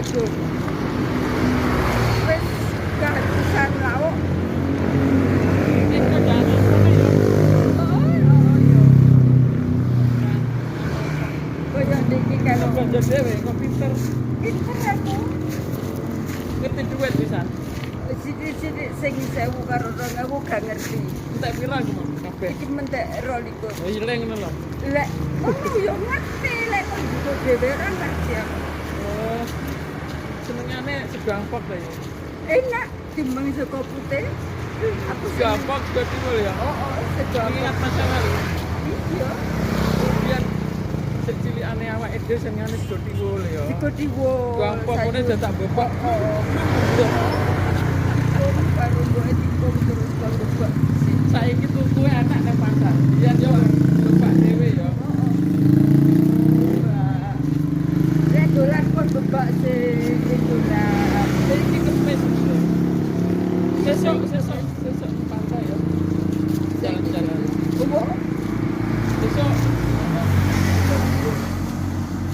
jagung. Wis kehabisan lauk. Itu jangan sampai ya. Oh, koyo niki kalau Belanja dhewe kok pinter. pinter aku. Ngerti duit pisan. Sidik-sidik sing 1000 karo 2000 gak ngerti. Entek pira aku mah kabeh. Iki mentek 22. Ya ilang ngono lho. Lek yo ngerti lek kok juga dhewe ora ngerti aku. Oh. Senengane segampok ta ya. Enak timbang sego putih. Aku seneng. Gampang juga timbul ya. Oh, sego Ingat masa lalu. iya. Kemudian cilikane awake dhewe senengane sego timbul ya. Sego diwo. Gampang ngene dadak bebek. Karo mbok timbang terus karo bebek. Saiki tuku enak nang pasar. Biyen yo bebek dhewe ya. Lek dolan kon bebek sing itu lah. Iki kemis. Sesuk